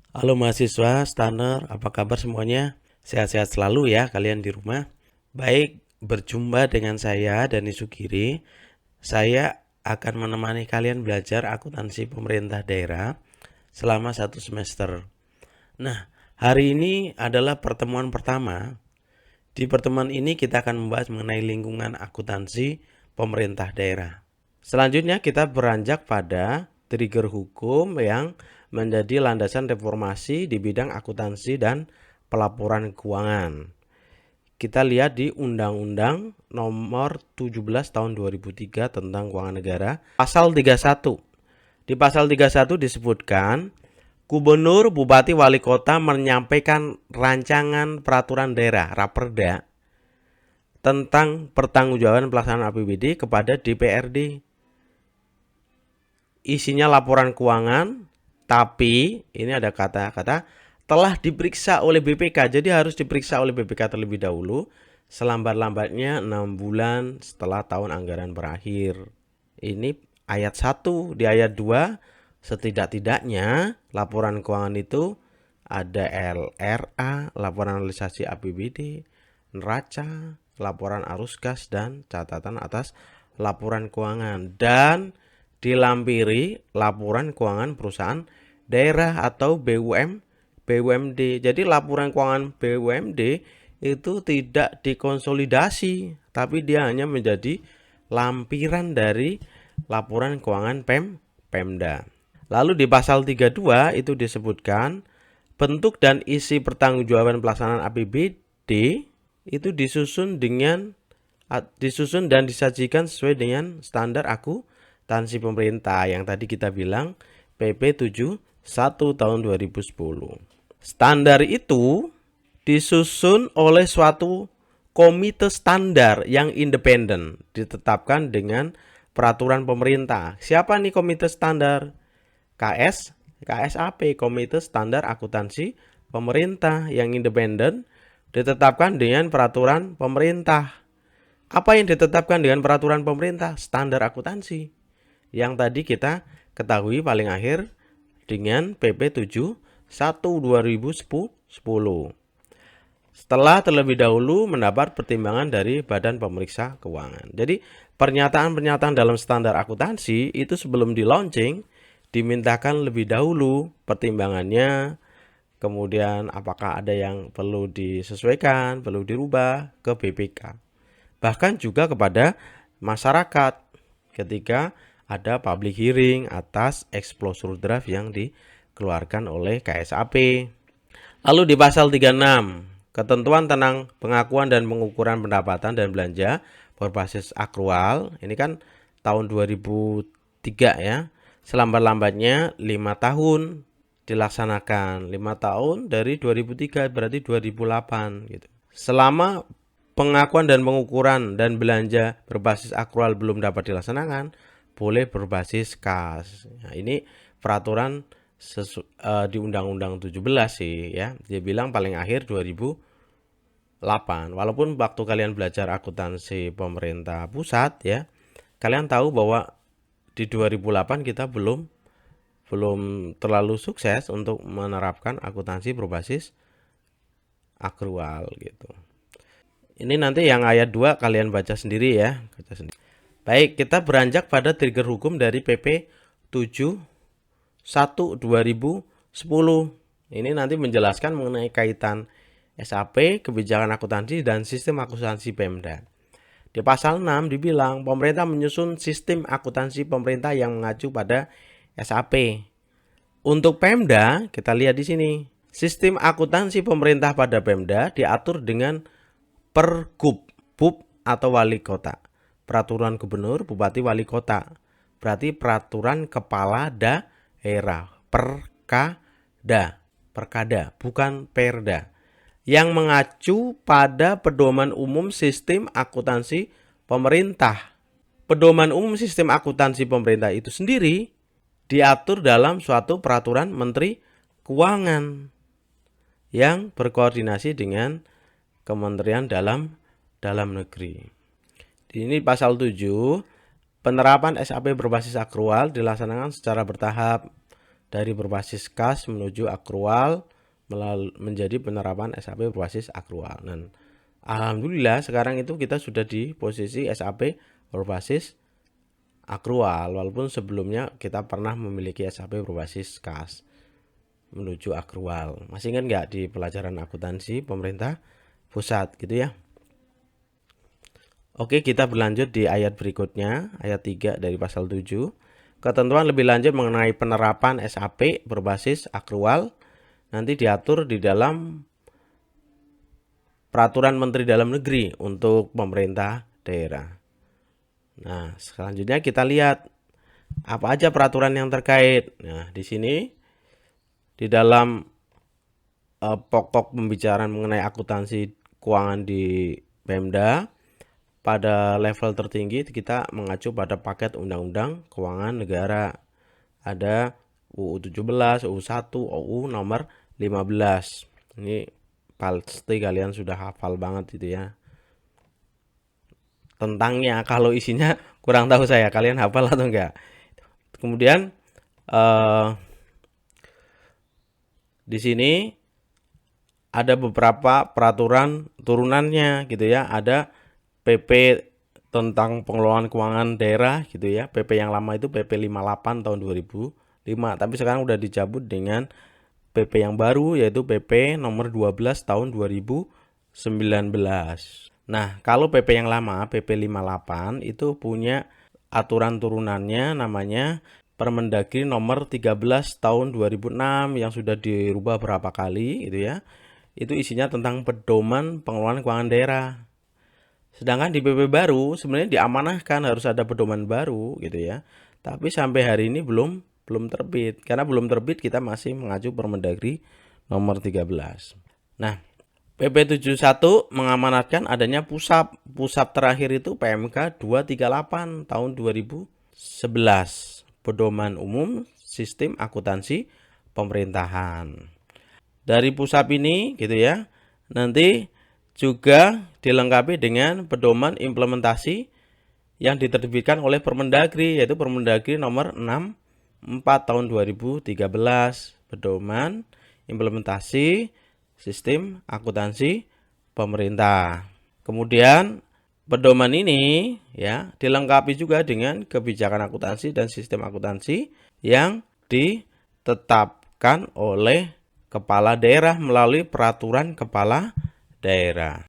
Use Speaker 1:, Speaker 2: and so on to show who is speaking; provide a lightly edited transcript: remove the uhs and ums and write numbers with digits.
Speaker 1: Halo mahasiswa, Staner, apa kabar semuanya? Sehat-sehat selalu ya kalian di rumah. Baik, berjumpa dengan saya Dani Sugiri. Saya akan menemani kalian belajar akuntansi pemerintah daerah selama 1 semester. Nah, hari ini adalah pertemuan pertama. Di pertemuan ini kita akan membahas mengenai lingkungan akuntansi pemerintah daerah. Selanjutnya kita beranjak pada trigger hukum yang menjadi landasan reformasi di bidang akuntansi dan pelaporan keuangan. Kita lihat di Undang-Undang Nomor 17 Tahun 2003 tentang Keuangan Negara, Pasal 31. Di Pasal 31 disebutkan, Gubernur, Bupati, Wali Kota menyampaikan rancangan peraturan daerah (Raperda) tentang pertanggungjawaban pelaksanaan APBD kepada DPRD. Isinya laporan keuangan, tapi ini ada kata-kata telah diperiksa oleh BPK. Jadi harus diperiksa oleh BPK terlebih dahulu, selambat-lambatnya 6 bulan setelah tahun anggaran berakhir. Ini ayat 1. Di ayat 2, setidak-tidaknya laporan keuangan itu ada LRA, laporan realisasi APBD, neraca, laporan arus kas, dan catatan atas laporan keuangan, dan dilampiri laporan keuangan perusahaan daerah atau BUMD. Jadi laporan keuangan BUMD itu tidak dikonsolidasi, tapi dia hanya menjadi lampiran dari laporan keuangan Pemda. Lalu di pasal 32 itu disebutkan bentuk dan isi pertanggungjawaban pelaksanaan APBD itu disusun dan disajikan sesuai dengan standar akuntansi pemerintah yang tadi kita bilang PP 71 tahun 2010. Standar itu disusun oleh suatu komite standar yang independen, ditetapkan dengan peraturan pemerintah. Siapa nih komite standar? KSAP, Komite Standar Akuntansi Pemerintah yang independen, ditetapkan dengan peraturan pemerintah. Apa yang ditetapkan dengan peraturan pemerintah? Standar akuntansi. Yang tadi kita ketahui paling akhir dengan PP 71 2010. Setelah terlebih dahulu mendapat pertimbangan dari Badan Pemeriksa Keuangan. Jadi pernyataan-pernyataan dalam standar akuntansi itu sebelum di launching dimintakan lebih dahulu pertimbangannya, kemudian apakah ada yang perlu disesuaikan, perlu dirubah ke BPK. Bahkan juga kepada masyarakat ketika ada public hearing atas exposure draft yang dikeluarkan oleh KSAP. Lalu di pasal 36, ketentuan tentang pengakuan dan pengukuran pendapatan dan belanja berbasis akrual. Ini kan tahun 2003 ya. Selambat-lambatnya 5 tahun dilaksanakan. 5 tahun dari 2003 berarti 2008 gitu. Selama pengakuan dan pengukuran dan belanja berbasis akrual belum dapat dilaksanakan, boleh berbasis kas. Nah, ini peraturan di Undang-Undang 17 sih ya. Dia bilang paling akhir 2008. Walaupun waktu kalian belajar akuntansi pemerintah pusat ya, kalian tahu bahwa di 2008 kita belum terlalu sukses untuk menerapkan akuntansi berbasis akrual gitu. Ini nanti yang ayat 2 kalian baca sendiri ya. Baik, kita beranjak pada trigger hukum dari PP 71 2010. Ini nanti menjelaskan mengenai kaitan SAP, kebijakan akuntansi, dan sistem akuntansi Pemda. Di pasal 6 dibilang pemerintah menyusun sistem akuntansi pemerintah yang mengacu pada SAP. Untuk Pemda, kita lihat di sini. Sistem akuntansi pemerintah pada Pemda diatur dengan Pergub, BUP atau wali kota. Peraturan gubernur, bupati, wali kota. Berarti peraturan kepala daerah. Perkada, bukan perda. Yang mengacu pada pedoman umum sistem akuntansi pemerintah. Pedoman umum sistem akuntansi pemerintah itu sendiri diatur dalam suatu peraturan Menteri Keuangan yang berkoordinasi dengan Kementerian Dalam Negeri. Ini pasal 7, penerapan SAP berbasis akrual dilaksanakan secara bertahap. dari berbasis kas menuju akrual menjadi penerapan SAP berbasis akrual. Dan alhamdulillah sekarang itu kita sudah di posisi SAP berbasis akrual, walaupun sebelumnya kita pernah memiliki SAP berbasis kas menuju akrual. Masih ingat nggak di pelajaran akuntansi pemerintah pusat gitu ya? Oke, kita berlanjut di ayat berikutnya, ayat 3 dari pasal 7. Ketentuan lebih lanjut mengenai penerapan SAP berbasis akrual nanti diatur di dalam peraturan Menteri Dalam Negeri untuk pemerintah daerah. Nah, selanjutnya kita lihat apa aja peraturan yang terkait. Nah, di sini di dalam pokok pembicaraan mengenai akuntansi keuangan di Pemda, pada level tertinggi kita mengacu pada paket Undang-Undang Keuangan Negara. Ada UU 17, UU 1, UU nomor 15. Ini pasti kalian sudah hafal banget itu ya. Tentangnya, kalau isinya kurang tahu saya, kalian hafal atau enggak. Kemudian di sini ada beberapa peraturan turunannya gitu ya. Ada PP tentang pengelolaan keuangan daerah gitu ya. PP yang lama itu PP 58 tahun 2005, tapi sekarang udah dicabut dengan PP yang baru yaitu PP nomor 12 tahun 2019. Nah, kalau PP yang lama, PP 58 itu punya aturan turunannya namanya Permendagri nomor 13 tahun 2006 yang sudah dirubah berapa kali gitu ya. Itu isinya tentang pedoman pengelolaan keuangan daerah. Sedangkan di PP baru sebenarnya diamanahkan harus ada pedoman baru gitu ya. Tapi sampai hari ini belum terbit. Karena belum terbit kita masih mengacu Permendagri nomor 13. Nah, PP 71 mengamanatkan adanya pusap. Pusap terakhir itu PMK 238 tahun 2011. Pedoman umum sistem akuntansi pemerintahan. Dari pusap ini gitu ya. Nanti juga dilengkapi dengan pedoman implementasi yang diterbitkan oleh Permendagri, yaitu Permendagri nomor 64 tahun 2013, pedoman implementasi sistem akuntansi pemerintah. Kemudian pedoman ini ya dilengkapi juga dengan kebijakan akuntansi dan sistem akuntansi yang ditetapkan oleh kepala daerah melalui peraturan kepala daerah.